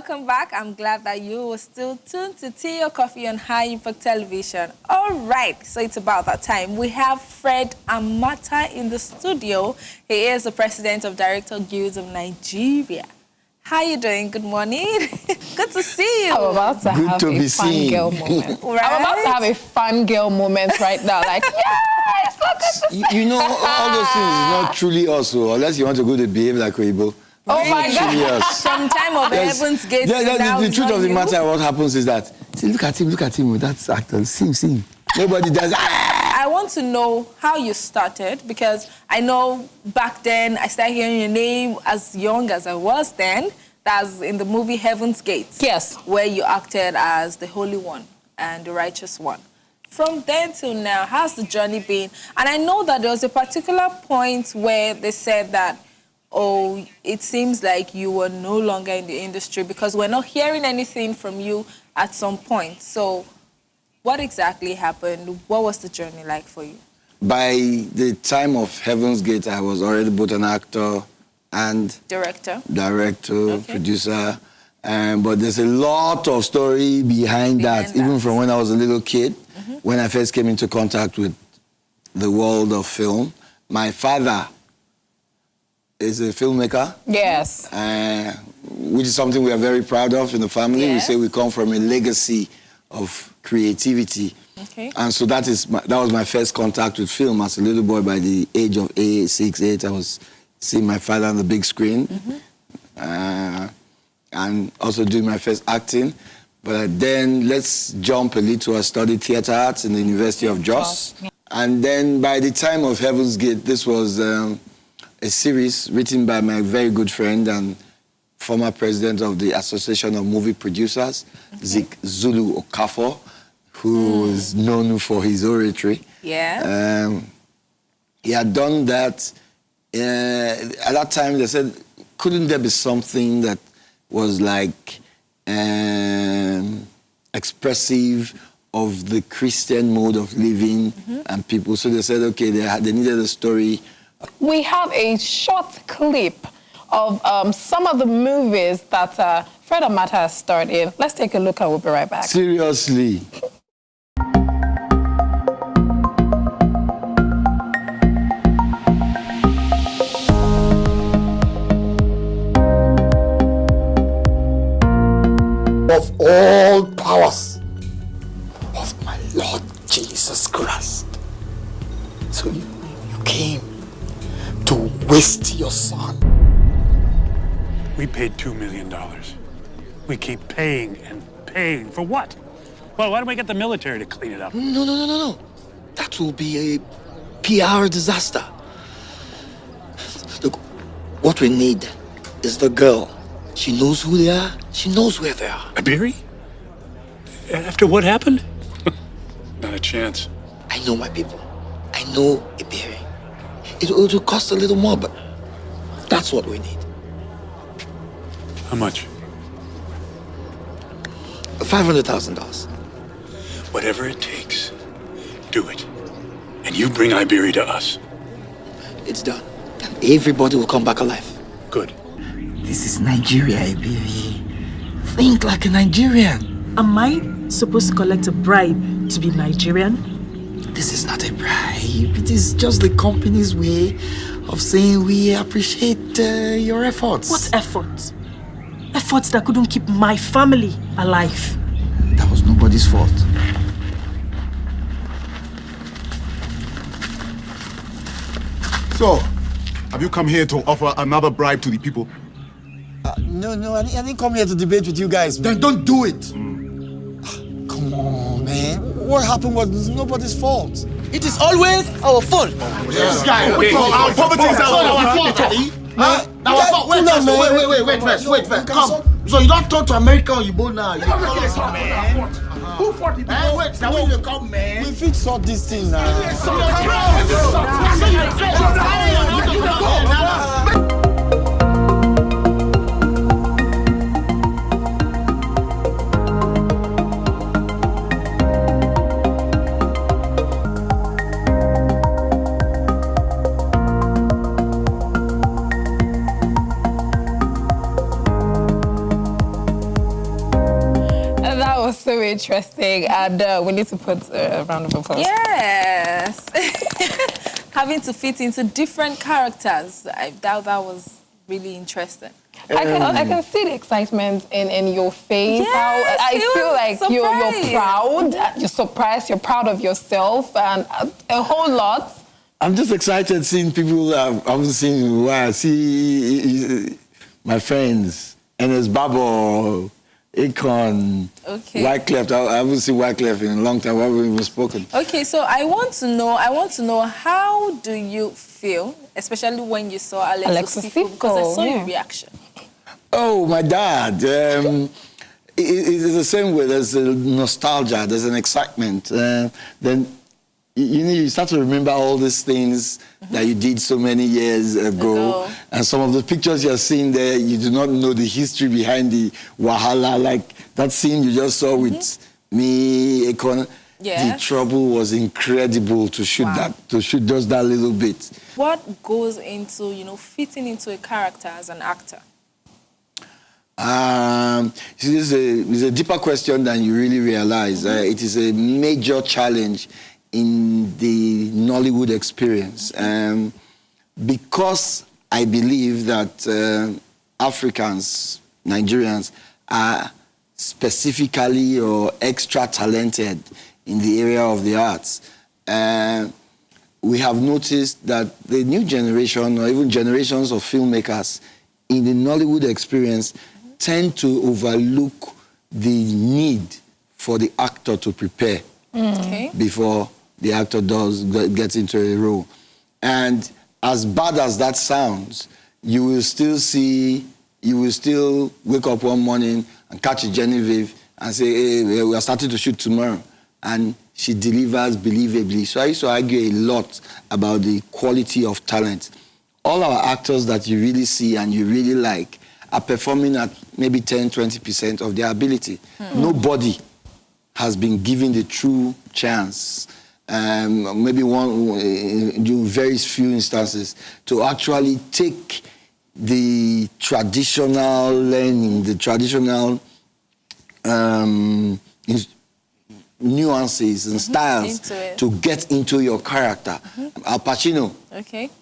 welcome back. I'm glad that you were still tuned to Tea or Coffee on High Impact Television. All right, so it's about that time. We have Fred Amata in the studio. He is the president of Director Guilds of Nigeria. How are you doing? Good morning. Good to see you. I'm about to have a fun girl moment. Right? I'm about to have a fun girl moment right now. Like, yeah, it's so good to see. You know, all those things is not truly us, so unless you want to go to behave like Weibo. Oh my God. From time of Heaven's Gate. The truth of the matter, what happens is that, see, look at him, that's actor, see him. Nobody does. I want to know how you started, because I know back then I started hearing your name as young as I was then. That's in the movie Heaven's Gate. Yes. Where you acted as the Holy One and the Righteous One. From then till now, how's the journey been? And I know that there was a particular point where they said that, oh, it seems like you were no longer in the industry because we're not hearing anything from you at some point. So what exactly happened? What was the journey like for you? By the time of Heaven's Gate, I was already both an actor and Director, okay. Producer. But there's a lot of story behind that, even from when I was a little kid, when I first came into contact with the world of film. My father is a filmmaker. Yes. Which is something we are very proud of in the family. Yes. We say we come from a legacy of creativity. Okay. And so that was my first contact with film. As a little boy, by the age of 6, 8, I was seeing my father on the big screen. And also doing my first acting. But then let's jump a little. I studied theater arts in the University of Jos. Yeah. And then by the time of Heaven's Gate, this was a series written by my very good friend and former president of the Association of Movie Producers, Zik Zulu Okafor, who is known for his oratory. Yeah. He had done that. At that time, they said, couldn't there be something that was like expressive of the Christian mode of living and people? So they said, okay, they needed a story. We have a short clip of some of the movies that Fred Amata has starred in. Let's take a look and we'll be right back. Seriously. Of all powers of my Lord Jesus Christ. So you came to waste your son. We paid $2 million. We keep paying and paying. For what? Well, why don't we get the military to clean it up? No. That will be a PR disaster. Look, what we need is the girl. She knows who they are. She knows where they are. Iberi? After what happened? Not a chance. I know my people. I know Iberi. It will cost a little more, but that's what we need. How much? $500,000. Whatever it takes, do it. And you bring Iberi to us. It's done. And everybody will come back alive. Good. This is Nigeria, Iberi. Think like a Nigerian. Am I supposed to collect a bribe to be Nigerian? This is not a bribe. It is just the company's way of saying we appreciate your efforts. What efforts? Efforts that couldn't keep my family alive. That was nobody's fault. So, have you come here to offer another bribe to the people? No, I didn't come here to debate with you guys. Then don't do it. Come on, man. What happened was nobody's fault. It is always our fault. This guy, our poverty is our fault. Our fault. Wait first. Come. So you don't talk to America or you both now. You who fought the people? Wait, now when you come, man. We fix sort this thing now. so interesting, and we need to put a round of applause. Yes. Having to fit into different characters. I doubt that was really interesting. I can see the excitement in your face. Yes, How I feel like you're proud. You're surprised. You're proud of yourself, and a whole lot. I'm just excited seeing people I haven't seen in a while. See my friends, Enes Babo, Akon, Wyclef. I haven't seen Wyclef in a long time. I haven't even spoken. Okay, so I want to know how do you feel, especially when you saw Alexis Sifo, because I saw your reaction. Oh, my dad. It's the same way. There's a nostalgia. There's an excitement. Then you start to remember all these things that you did so many years ago. And some of the pictures you're seeing there, you do not know the history behind the wahala. Like that scene you just saw with me, Akon. The trouble was incredible to shoot to shoot just that little bit. What goes into, fitting into a character as an actor? See, this is a deeper question than you really realize. It is a major challenge in the Nollywood experience. Because I believe that Africans, Nigerians, are specifically or extra talented in the area of the arts. We have noticed that the new generation or even generations of filmmakers in the Nollywood experience tend to overlook the need for the actor to prepare before the actor gets into a role. And as bad as that sounds, you will still wake up one morning and catch a Genevieve and say, hey, we are starting to shoot tomorrow. And she delivers believably. So I used to argue a lot about the quality of talent. All our actors that you really see and you really like are performing at maybe 10-20% of their ability. Nobody has been given the true chance, maybe in very few instances, to actually take the traditional learning, the traditional nuances and styles to get into your character. Al Pacino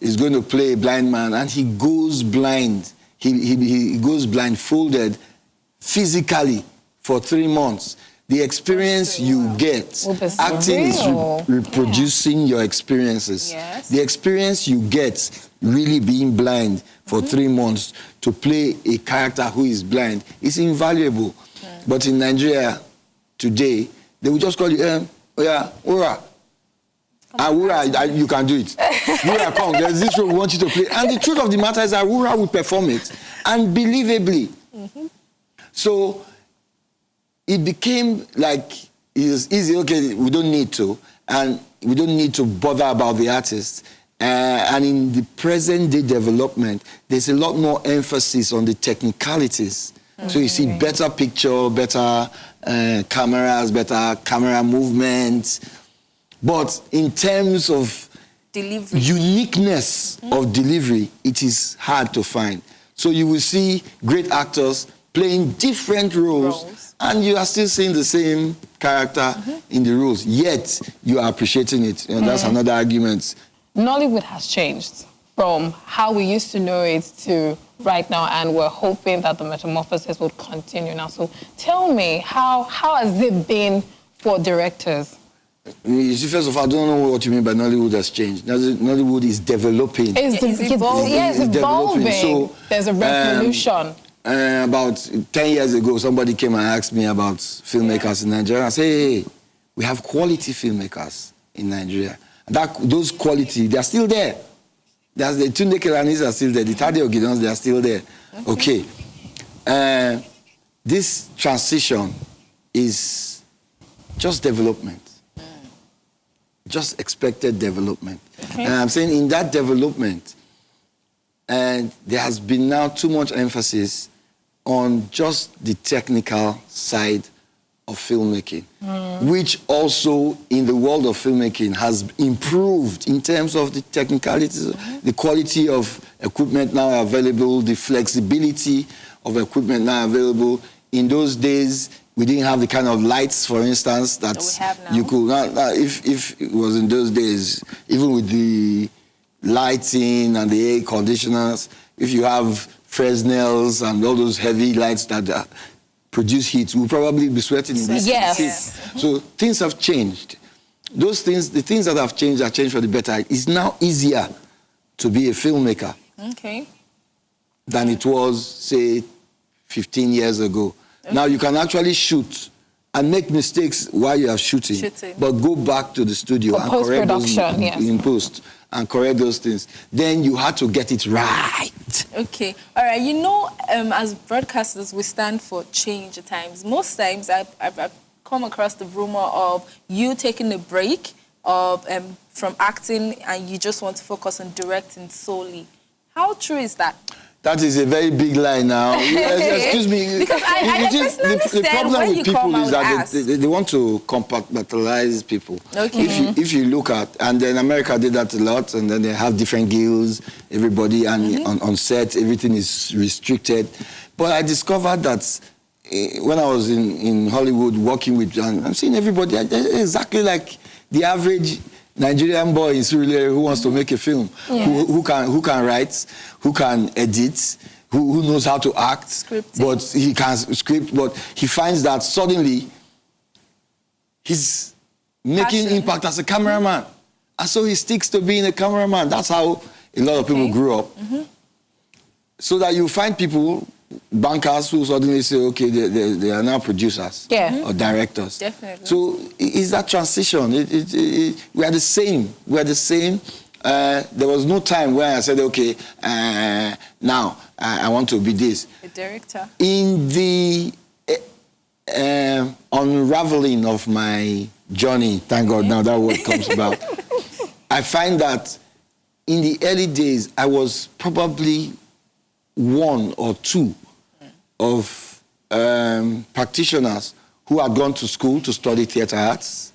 is going to play a blind man, and he goes blind. He goes blindfolded physically for 3 months. The experience you get, acting is reproducing your experiences. The experience you get really being blind for 3 months to play a character who is blind is invaluable. But in Nigeria today, they will just call you, Ura. Wura, you can do it. Wura, come, there's this role we want you to play. And the truth of the matter is that Wura will perform it unbelievably. So it became like it's easy, okay, we don't need to. And we don't need to bother about the artist. And in the present day development, there's a lot more emphasis on the technicalities. So you see better picture, better cameras, better camera movements. But in terms of uniqueness of delivery, it is hard to find. So you will see great actors playing different roles, and you are still seeing the same character in the roles, yet you are appreciating it. And that's another argument. Nollywood has changed from how we used to know it to right now, and we're hoping that the metamorphosis will continue now. So tell me, how has it been for directors? You see, first of all, I don't know what you mean by Nollywood has changed. Nollywood is developing. It's evolving. So, there's a revolution. About 10 years ago, somebody came and asked me about filmmakers in Nigeria. I said, hey, we have quality filmmakers in Nigeria. Those quality, they are still there. There's the Tunde Kelanis are still there. The Tade Ogidons, they are still there. Okay. This transition is just development. Just expected development. And I'm saying in that development, and there has been now too much emphasis on just the technical side of filmmaking, which also in the world of filmmaking has improved in terms of the technicalities, the quality of equipment now available, the flexibility of equipment now available. In those days, We didn't have the kind of lights, for instance, that we have now. you could. Now, if it was in those days, even with the lighting and the air conditioners, if you have Fresnels and all those heavy lights that produce heat, we'll probably be sweating in this Yes. heat. So things have changed. Those things, the things that have changed for the better. It's now easier to be a filmmaker Okay. than it was, say, 15 years ago. Now you can actually shoot and make mistakes while you are shooting, but go back to the studio For and correct those post-production, yes. in post and correct those things. Then you had to get it right. Okay. All right. You know, as broadcasters, we stand for change at times. Most times, I've come across the rumor of you taking a break of from acting and you just want to focus on directing solely. How true is that? That is a very big lie now. Excuse me. Because I personally the said problem when with you people come, I is would that ask. they want to compartmentalize people. Okay. If you look at, and then America did that a lot, and then they have different guilds, everybody, and on set, everything is restricted. But I discovered that when I was in Hollywood working with, and I'm seeing everybody exactly like the average Nigerian boy in Surulere who wants to make a film, who can write, who can edit, who knows how to act, Scripting. but he can script, but he finds that suddenly he's making Passion. impact as a cameraman. And so he sticks to being a cameraman. That's how a lot of people grew up. So that you find people, bankers, who suddenly say, okay, they are now producers or directors. Definitely. So it's that transition. We are the same. We are the same. There was no time where I said, okay, now I want to be this. The director. In the unraveling of my journey, thank God now that word comes about, I find that in the early days, I was probably one or two of practitioners who had gone to school to study theater arts,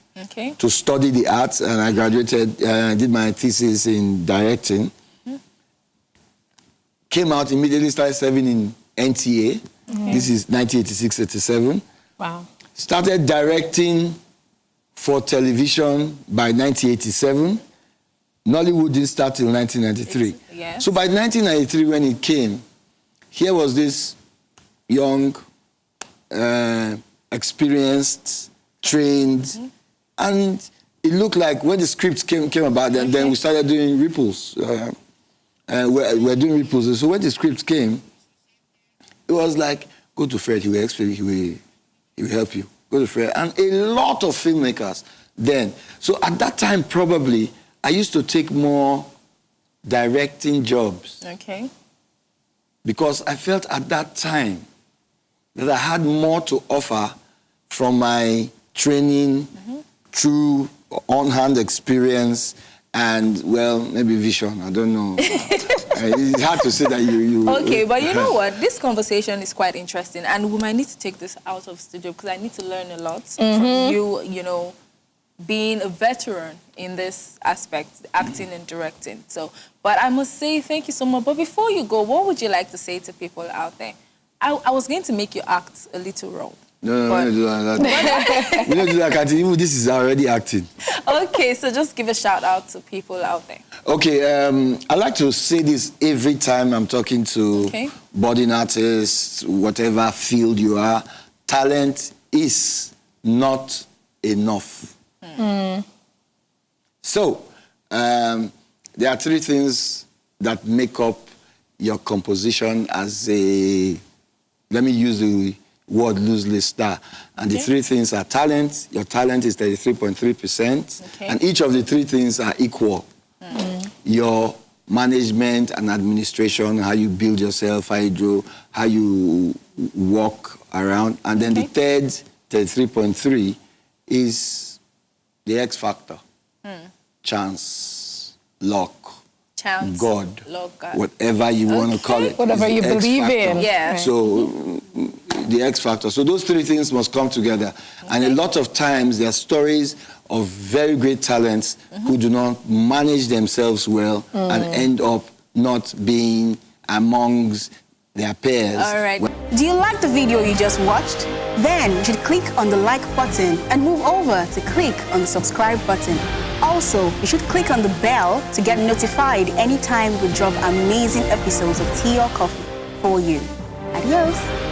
to study the arts, and I graduated, did my thesis in directing. Came out, immediately started serving in NTA. This is 1986-87. Wow. Started directing for television by 1987. Nollywood didn't start till 1993. Yes. So by 1993, when it came, here was this young, experienced, trained, and it looked like when the scripts came about, then we started doing ripples. We're doing ripples. So when the scripts came, it was like, go to Fred, he will explain, he will help you. Go to Fred. And a lot of filmmakers then. So at that time, probably, I used to take more directing jobs. Okay. Because I felt at that time that I had more to offer from my training through on-hand experience and, well, maybe vision. I don't know. It's hard to say that you... Okay, but you know what? This conversation is quite interesting, and we might need to take this out of studio because I need to learn a lot from you know, being a veteran in this aspect, acting and directing. So, but I must say thank you so much. But before you go, what would you like to say to people out there? I was going to make you act a little wrong. No, we don't do that. We don't do that, Kati. Even this is already acting. Okay, so just give a shout out to people out there. Okay, I like to say this every time I'm talking to budding artists, whatever field you are. Talent is not enough. So, there are three things that make up your composition as a, let me use the word loosely, star. And the three things are talent. Your talent is 33.3%. And each of the three things are equal. Your management and administration, how you build yourself, how you walk around. And then the third, 33.3, is the X factor. Chance, luck, God, whatever you want to call it. Whatever you believe in. Yeah. So the X factor. So those three things must come together. And a lot of times there are stories of very great talents who do not manage themselves well and end up not being amongst their peers. All right. Do you like the video you just watched? Then you should click on the like button and move over to click on the subscribe button. Also, you should click on the bell to get notified anytime we drop amazing episodes of Tea or Coffee for you. Adios.